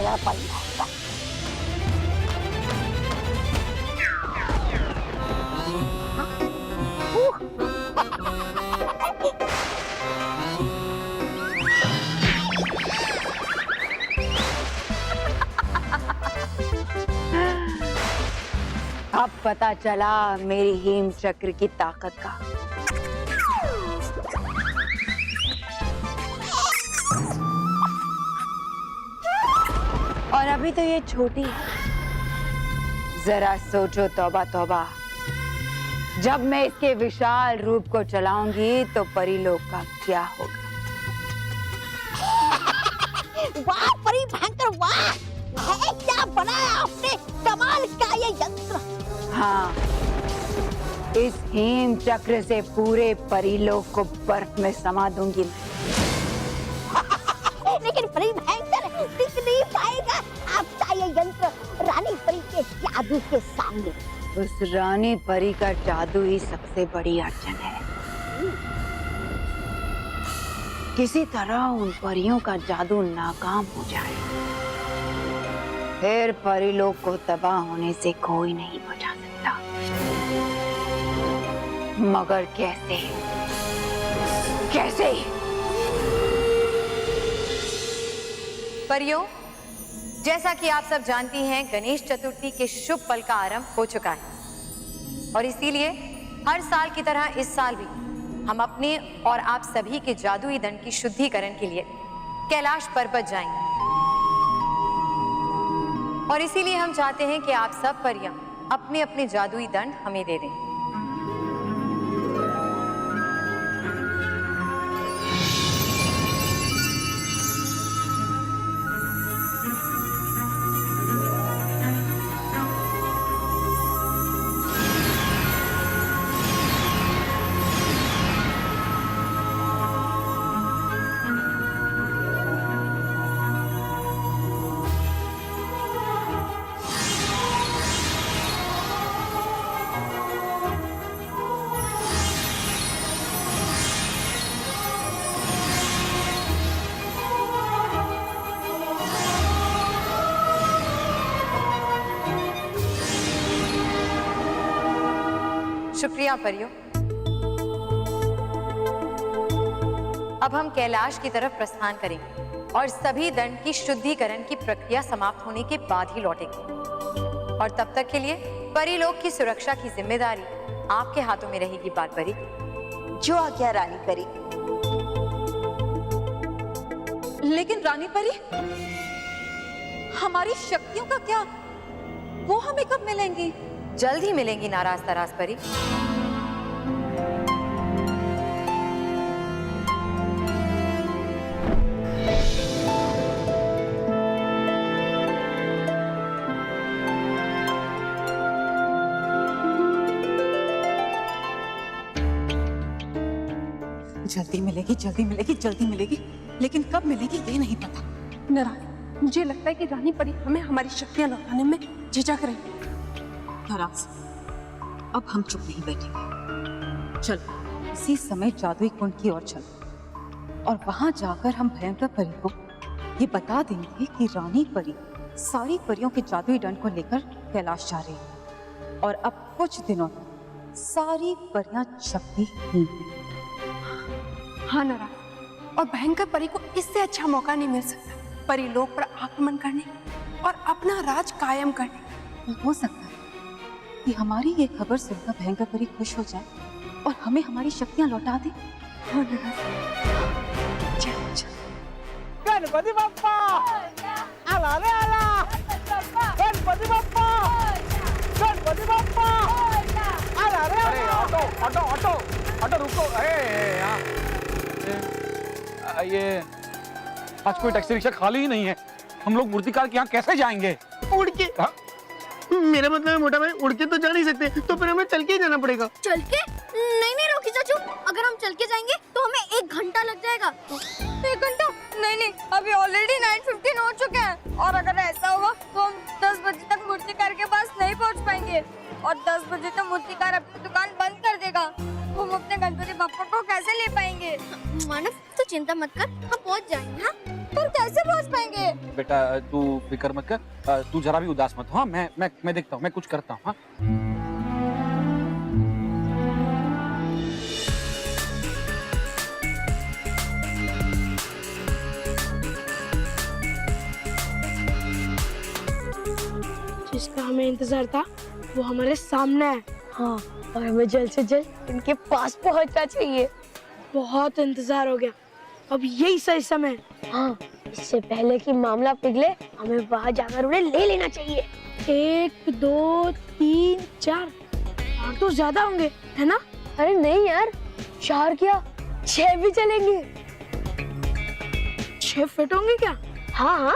मेरा परी भयंकर। अब पता चला मेरी हेम चक्र की ताकत का। और अभी तो ये छोटी है, जरा सोचो तौबा तौबा, जब मैं इसके विशाल रूप को चलाऊंगी तो परीलोक का क्या होगा। वाह परी भयंकर, वाह! क्या बनाया आपने, कमाल का ये यंत्र। हाँ, इस हेम चक्र से पूरे परीलोक को बर्फ में समा दूंगी मैं। लेकिन परी भयंकर टिक नहीं पाएगा आपका ये यंत्र रानी परी के जादू के सामने। उस रानी परी का जादू ही सबसे बड़ी अड़चन है। किसी तरह उन परियों का जादू नाकाम हो जाए, फिर परीलोक को तबाह होने से कोई नहीं बचा सकता। मगर कैसे? कैसे? परियों, जैसा कि आप सब जानती हैं, गणेश चतुर्थी के शुभ पल का आरंभ हो चुका है और इसीलिए हर साल की तरह इस साल भी हम अपने और आप सभी के जादुई दंड की शुद्धिकरण के लिए कैलाश पर्वत जाएंगे। और इसीलिए हम चाहते हैं कि आप सब परियां अपने अपने जादुई दंड हमें दे दें। शुक्रिया परियों। अब हम कैलाश की तरफ प्रस्थान करेंगे और सभी दंड की शुद्धिकरण की प्रक्रिया समाप्त होने के बाद ही लौटेंगे। और तब तक के लिए परीलोक की सुरक्षा की जिम्मेदारी आपके हाथों में रहेगी बाल परी। जो आज्ञा रानी परी। लेकिन रानी परी, हमारी शक्तियों का क्या? वो हमें कब मिलेंगी? जल्द ही मिलेंगी नाराज तराज परी। जल्दी मिलेगी, जल्दी मिलेगी, जल्दी मिलेगी, लेकिन कब मिलेगी ये नहीं पता। नारायण, मुझे लगता है कि रानी परी हमें हमारी शक्तियां लौटाने में झिझक रही है। नाराज, अब हम चुप नहीं बैठेंगे। चल इसी समय जादुई कुंड की ओर चल और वहां जाकर हम भयंकर परी को ये बता देंगे कि रानी परी सारी परियों के जादुई दंड को लेकर कैलाश जा रही है और अब कुछ दिनों तक सारी परियां शक्तिहीन हैं। हाँ नारायण, और भयंकर परी को इससे अच्छा मौका नहीं मिल सकता परीलोक पर आक्रमण करने और अपना राज कायम करने। हो सकता है कि हमारी ये खबर सुनकर भयंकर परी खुश हो जाए और हमें हमारी शक्तियां लौटा दे। हाँ नारायण, चल चल। गणपति बप्पा आला रे आला, गणपति बप्पा, गणपति बप्पा आला रे आला। अरे ऑटो ऑटो ऑटो ऑटो रुको। ये आज कोई टैक्सी रिक्शा खाली ही नहीं है। हम लोग मूर्तिकार के यहाँ कैसे जाएंगे? उड़ के? मेरा मतलब है मोटा भाई, उड़ के तो जा नहीं सकते, तो फिर हमें चल के ही जाना पड़ेगा। चल के? नहीं नहीं रोकी चाचू, अगर हम चल के जाएंगे तो हमें 1 घंटा लग जाएगा। 1 घंटा? नहीं नहीं, अभी ऑलरेडी 9:15 हो चुके हैं और अगर ऐसा हुआ तो हम 10 बजे तक मूर्तिकार के पास नहीं पहुंच पाएंगे और 10 बजे तो मूर्तिकार अपनी दुकान बंद कर देगा। हम अपने गणपति बप्पा को कैसे ले पाएंगे? मानव तो चिंता मत कर, हम पहुंच जाएंगे। हाँ, पर कैसे पहुंच पाएंगे? बेटा तू फिक्र मत कर, तू जरा भी उदास मत हो। हाँ, मैं देखता हूँ, मैं कुछ करता हूँ। हाँ जिसका हमें इंतजार था वो हमारे सामने है। हाँ, और हमें जल्द से जल्द इनके पास पहुंचना चाहिए। बहुत इंतजार हो गया, अब यही सही समय है। हाँ, इससे पहले कि मामला पिघले हमें वहाँ जाकर उन्हें ले लेना चाहिए। 1 2 3 4 तो ज्यादा होंगे, है ना? अरे नहीं यार, 4 क्या 6 भी चलेंगे। 6 फिट होंगे क्या? हाँ हाँ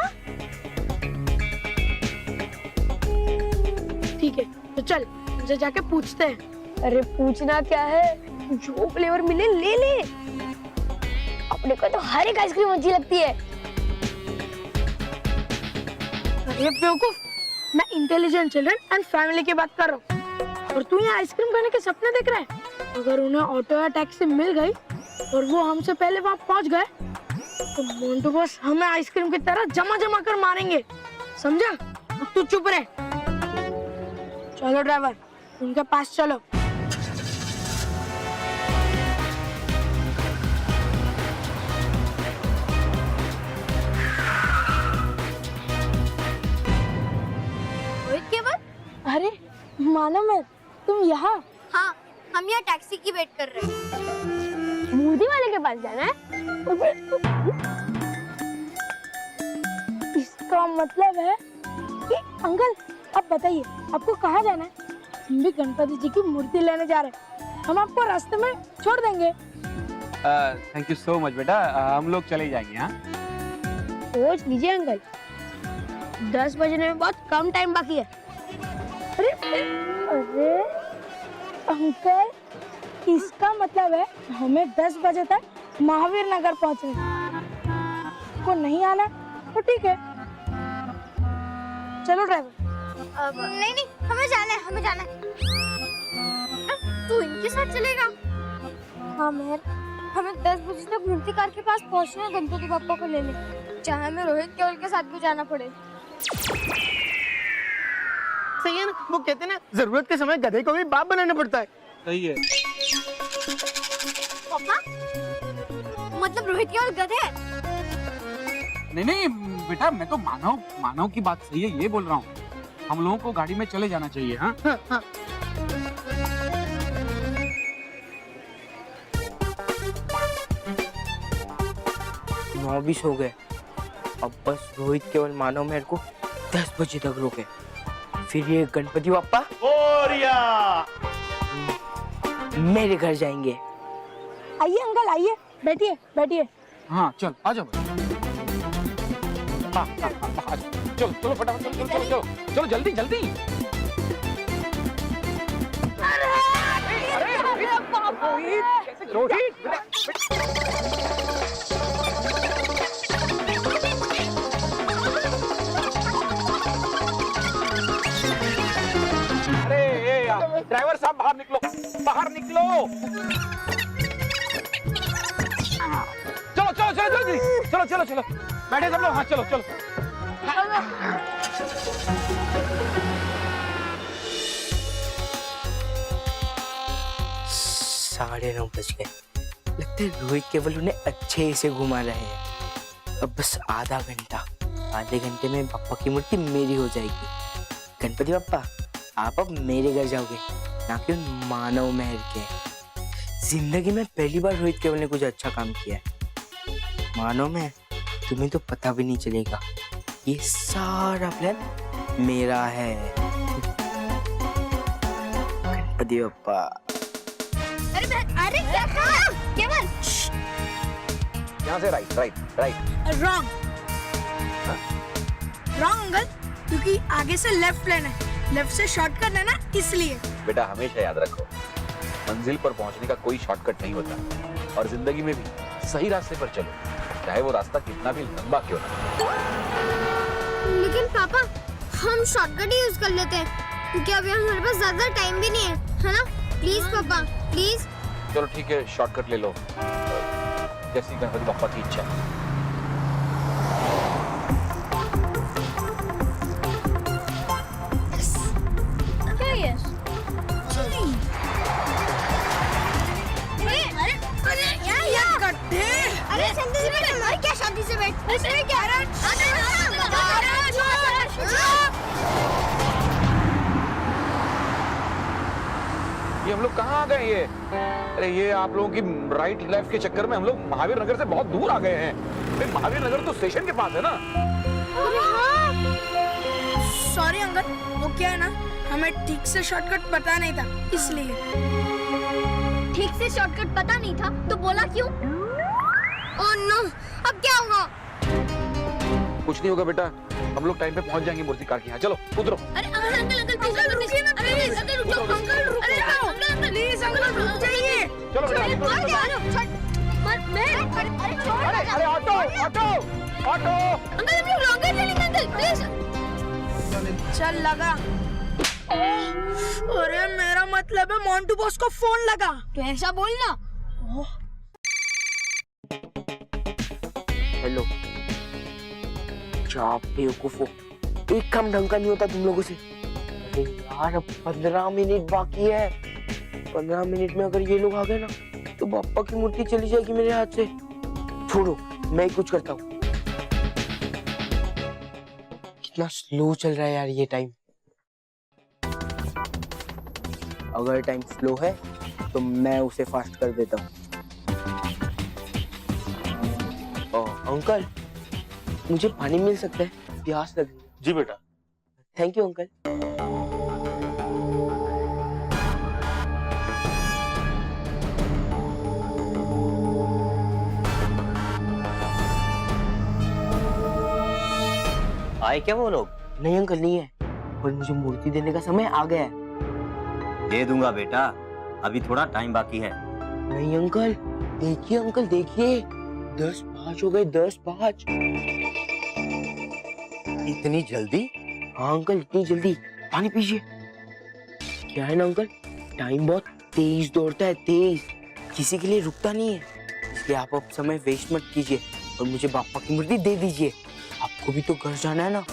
ठीक है, तो चल उनसे जाके पूछते हैं। अरे पूछना क्या है, जो फ्लेवर मिले ले ले। अपने को तो हर एक आइसक्रीम अच्छी लगती है। अरे बेवकूफ, मैं इंटेलिजेंट चिल्ड्रन एंड फैमिली की बात कर रहा हूँ, और तू यहाँ आइसक्रीम खाने के सपने देख रहा है। अगर उन्हें ऑटो या टैक्सी मिल गई और वो हमसे पहले वहाँ पहुँच गए तो मोंटू बॉस हमें आइसक्रीम की तरह जमा कर मारेंगे, समझा? अब तू चुप रहे। चलो ड्राइवर, उनके पास चलो। रोहित केवल, अरे मालूम है तुम यहाँ? हाँ, हम यहाँ टैक्सी की वेट कर रहे हैं। मूर्ति वाले के पास जाना है? इसका मतलब है कि अंकल आप बताइए आपको कहाँ जाना है? हम भी गणपति जी की मूर्ति लेने जा रहे हैं, हम आपको रास्ते में छोड़ देंगे। थैंक यू सो मच बेटा, हम लोग चले जाएंगे। हाँ सोच लीजिए अंकल, 10 बजने में बहुत कम टाइम बाकी है। अरे अरे अंकल, इसका मतलब है हमें 10 बजे तक महावीर नगर पहुंचना। को नहीं आना तो ठीक है, चलो ड्राइवर। नहीं, हमें जाना है, हमें जाना है। तू इनके साथ चलेगा? हाँ मेहर, हमें 10 बजे तक मूर्ति कार के पास पहुंचना है गणपति बप्पा को लेने, चाहे हमें रोहित केवल के साथ भी जाना पड़े। सही है ना, वो कहते हैं ना, जरूरत के समय गधे को भी बाप बनाना पड़ता है। सही है। पापा, मतलब रोहित केवल गधे है? नहीं बेटा, मैं तो मानव की बात सही है, ये बोल रहा हूँ। हम लोगों को गाड़ी में चले जाना चाहिए। हाँ हाँ। नौ भी सो गए, अब बस रोहित केवल मानव मेरे को 10 बजे तक रोके, फिर ये गणपति बप्पा मेरे घर जाएंगे। आइए अंकल आइए, बैठिए बैठिए। हाँ चल, आ जाओ। हाँ, चलो फटाफट, चलो जल्दी। अरे रोहित, ड्राइवर साहब बाहर निकलो। चलो बैठे सब लोग। हाँ चलो। 9:30 बज गए, लगता है रोहित केवल उन्हें अच्छे से घुमा रहे हैं। अब बस आधे घंटे में बप्पा की मूर्ति मेरी हो जाएगी। गणपति बप्पा आप अब मेरे घर जाओगे, ना कि उन मानव मेहर के। जिंदगी में पहली बार रोहित केवल ने कुछ अच्छा काम किया है। मानव मेहर, तुम्हें तो पता भी नहीं चलेगा, ये सारा प्लान मेरा है। गणपति बप्पा। अरे क्या कहा? केवल यहाँ से राइट। रॉन्ग अंकल, क्योंकि आगे से लेफ्ट लेना है, लेफ्ट से शॉर्टकट है ना, इसलिए। बेटा हमेशा याद रखो, मंजिल पर पहुंचने का कोई शॉर्टकट नहीं होता, और जिंदगी में भी सही रास्ते पर चलो, चाहे वो रास्ता कितना भी लंबा क्यों ना। लेकिन पापा, हम शॉर्टकट ही यूज कर लेते हैं, क्योंकि अभी हमारे पास ज्यादा टाइम भी नहीं है ना? प्लीज पापा, प्लीज। चलो ठीक है, शॉर्टकट ले लो, जैसी गणपति बप्पा की इच्छा। ऐसे क्या ये हम लोग कहाँ आ गए ये? अरे ये आप लोगों की राइट लेफ्ट के चक्कर में हम लोग महावीर नगर से बहुत दूर आ गए हैं। भाई महावीर नगर तो स्टेशन के पास है ना। सॉरी अंकल, वो क्या है ना, हमें ठीक से शॉर्टकट पता नहीं था इसलिए। ठीक से शॉर्टकट पता नहीं था तो बोला क्यों? ओह नो, अब क्या होगा? कुछ नहीं होगा बेटा, हम लोग टाइम पे पहुंच जाएंगे मूर्तिकार के यहाँ। चलो उतरो। अरे अंकल अंकल अंकल प्लीज रुकिए ना, प्लीज अंकल रुको, अंकल रुको, अरे अंकल प्लीज अंकल रुक जाइए। चलो बेटा अरे ऑटो ऑटो ऑटो। अंकल हम लोग लॉन्गर ले लेंगे अंकल प्लीज। चल लगा। अरे मेरा मतलब है मोंटू बॉस को फोन लगा। तो ऐसा बोलना। हेलो, क्या बेवकूफो, एक काम ढंग का नहीं होता तुम लोगों से। अरे यार अब 15 मिनट बाकी है। 15 मिनट में अगर ये लोग आ गए ना तो बाप्पा की मूर्ति चली जाएगी मेरे हाथ से। छोड़ो, मैं कुछ करता हूँ। कितना स्लो चल रहा है यार ये टाइम। अगर टाइम स्लो है तो मैं उसे फास्ट कर देता हूँ। अंकल, मुझे पानी मिल सकता है? प्यास लगी। जी बेटा। Thank you uncle. आए क्या वो लोग? नहीं अंकल, नहीं है, पर मुझे मूर्ति देने का समय आ गया है। दे दूंगा बेटा, अभी थोड़ा टाइम बाकी है। नहीं अंकल, देखिए अंकल देखिए, 10-5 हो गए, 10-5। इतनी जल्दी? हाँ अंकल, इतनी जल्दी। पानी पीजिए। क्या है ना अंकल, टाइम बहुत तेज दौड़ता है, तेज, किसी के लिए रुकता नहीं है। इसलिए आप अब समय वेस्ट मत कीजिए और मुझे बाप्पा की मूर्ति दे दीजिए। आपको भी तो घर जाना है ना,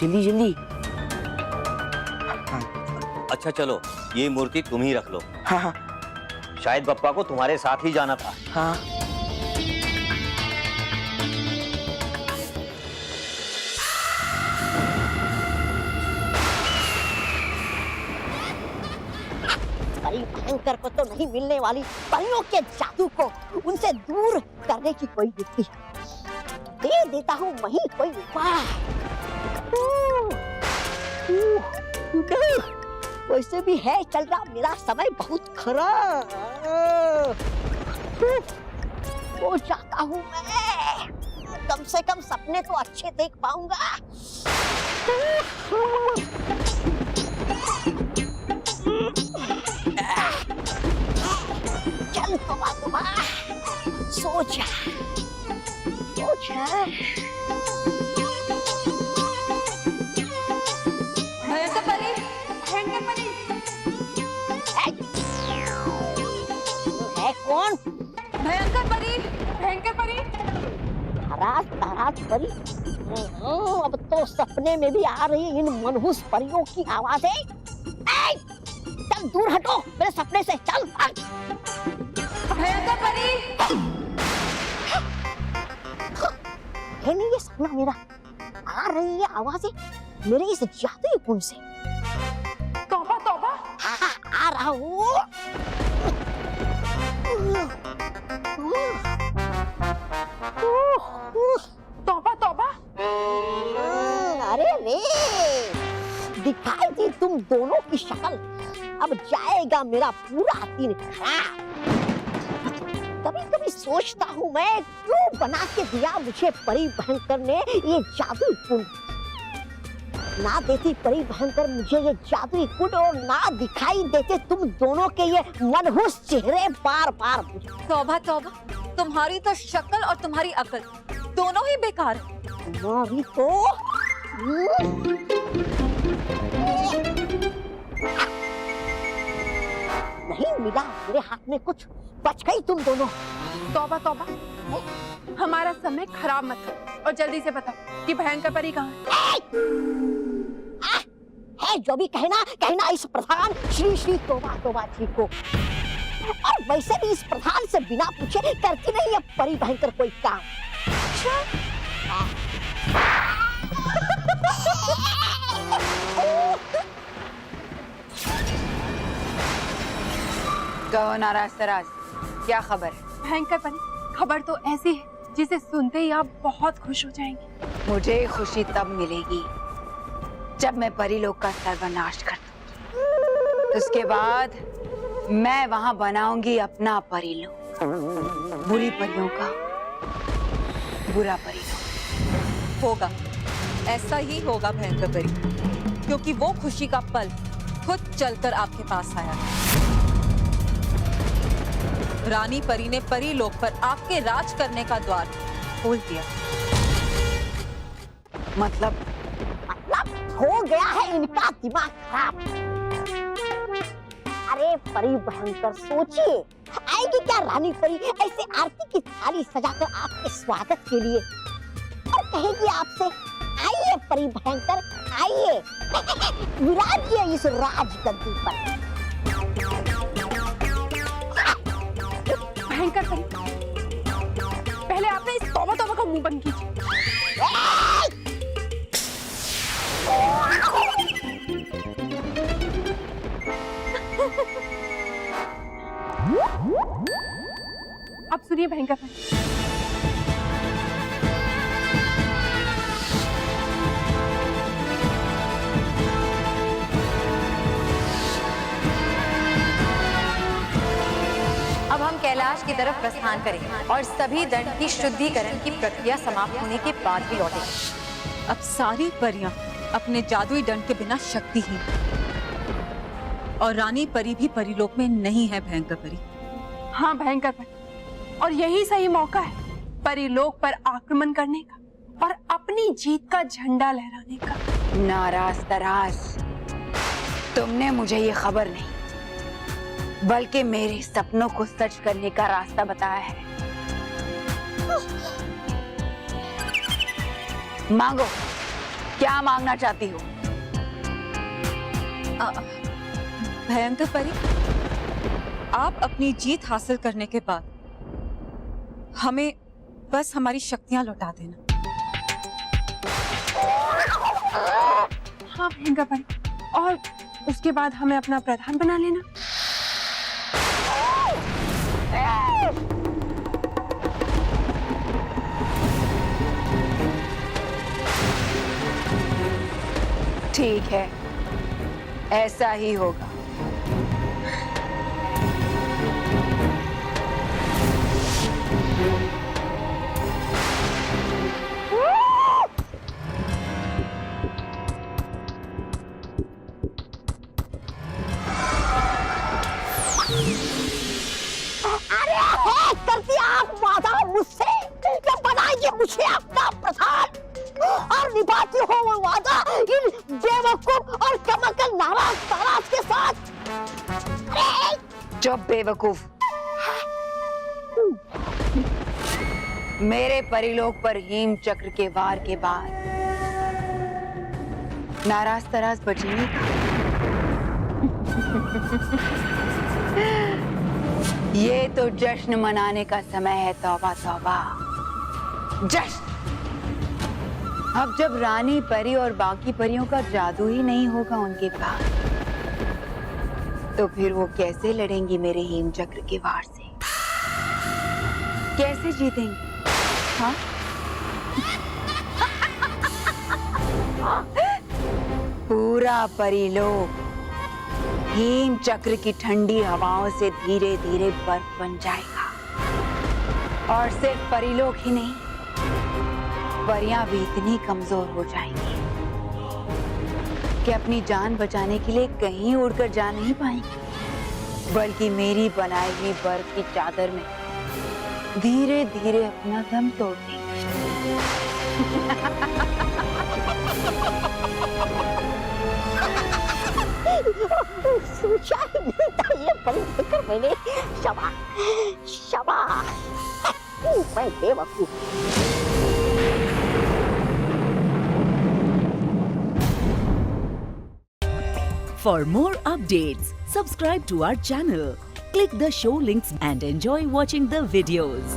जल्दी जल्दी। अच्छा चलो, ये मूर्ति तुम ही रख लो। हाँ हाँ शायद बप्पा को तुम्हारे साथ ही जाना था। हाँ। परी भयंकर को तो नहीं मिलने वाली परियों के जादू को उनसे दूर करने की कोई युक्ति दे देता हूँ वही कोई उपाय। वैसे भी है चल रहा मेरा समय बहुत खराब हो जाता हूँ मैं, कम से कम सपने तो अच्छे देख पाऊंगा। चल तोबा सोचा सोचा। भयंकर परी, भयंकर परी। है कौन? भयंकर परी, भयंकर परी। ताराज ताराज परी। अब तो सपने में भी आ रही इन मनहूस परियों की आवाजें। चल दूर हटो मेरे सपने से, चल। भयंकर परी। है नहीं ये सपना मेरा, आ रही है आवाजें मेरे इस जादुई कुंड से। तौबा तौबा। हाँ, आ रहा हूँ। तौबा तौबा। अरे रे, दिखाई दी तुम दोनों की शक्ल, अब जाएगा मेरा पूरा दिन खराब। कभी कभी सोचता हूँ मैं क्यों बना के दिया मुझे परी भयंकर ने ये जादुई कुंड। ना देती परी भयंकर मुझे ये जादुई कुंड और ना दिखाई देते तुम दोनों के ये मनहूस चेहरे बार बार। तौबा तौबा, तुम्हारी तो शक्ल और तुम्हारी अकल दोनों ही बेकार है। तुम्हारी तो नहीं मिला मेरे हाथ में कुछ, बच गई तुम दोनों। तौबा तौबा, हमारा समय खराब मत करो और जल्दी से बताओ कि भयंकर परी कहाँ है। जो भी कहना इस प्रधान श्री श्री तोबा तोबा जी को। और वैसे भी इस प्रधान से बिना पूछे करती नहीं है परी भयंकर कोई काम। कहो नाराज तराज, क्या खबर है? भयंकर परी, खबर तो ऐसी है जिसे सुनते ही आप बहुत खुश हो जाएंगे। मुझे खुशी तब मिलेगी जब मैं परीलोक का सर्वनाश कर दूंगी। उसके बाद मैं वहां बनाऊंगी अपना परीलोक, बुरी परियों का बुरा परीलोक। होगा, ऐसा ही होगा भयंकर परी, क्योंकि वो खुशी का पल खुद चलकर आपके पास आया। रानी परी ने परी लोक पर आपके राज करने का द्वार खोल दिया। मतलब हो गया है इनका दिमाग खराब। अरे परी भयंकर, सोचिए आएगी क्या रानी परी ऐसे आरती की थाली सजाकर आपके स्वागत के लिए और कहेगी आपसे, आइए परी भयंकर, आइए विराजिए इस राजगद्दी पर। भयंकर परी, पहले आपने इस तौबा तौबा का मुंह बंद कीजिए। अब सुनिए भयंकर परी, अब हम कैलाश की तरफ प्रस्थान करें और सभी दंड की शुद्धिकरण की प्रक्रिया समाप्त होने के बाद ही लौटेंगे। अब सारी परियां अपने जादुई दंड के बिना शक्तिहीन, और रानी परी भी परीलोक में नहीं है भयंकर परी। हाँ भयंकर परी, और यही सही मौका है परीलोक पर आक्रमण करने का और अपनी जीत का झंडा लहराने का। नाराज तराज, तुमने मुझे ये खबर नहीं बल्कि मेरे सपनों को सच करने का रास्ता बताया है। मांगो, क्या मांगना चाहती हो? भयंकर परी, आप अपनी जीत हासिल करने के बाद हमें बस हमारी शक्तियां लौटा देना। हाँ भयंकर परी, और उसके बाद हमें अपना प्रधान बना लेना। ठीक है, ऐसा ही होगा। अरे कर दिया आप वादा मुझसे कि बनाइए मुझे अपना प्रधान, और निभाती हो वो वादा इन बेवकूफ और कमकल नाराज ताराज के साथ। चुप बेवकूफ, मेरे परिलोक पर हेम चक्र के वार के बाद नाराज तराज बचेंगे। ये तो जश्न मनाने का समय है। तौबा तौबा, जश्न। अब जब रानी परी और बाकी परियों का जादू ही नहीं होगा उनके पास, तो फिर वो कैसे लड़ेंगी मेरे हेम चक्र के वार से? कैसे जीतेंगी? हाँ? पूरा परिलोक हेम चक्र की ठंडी हवाओं से धीरे धीरे बर्फ बन जाएगा, और सिर्फ परिलोक ही नहीं, परियां भी इतनी कमजोर हो जाएंगी कि अपनी जान बचाने के लिए कहीं उड़कर जा नहीं पाएंगी, बल्कि मेरी बनाई हुई बर्फ की चादर में धीरे धीरे अपना दम तोड़ देंगी। सोचा ही नहीं था ये बड़ी फिक्र मैंने। शाबाश शाबाश, मैं बेवकूफ। For more updates, subscribe to our channel, click the show links and enjoy watching the videos.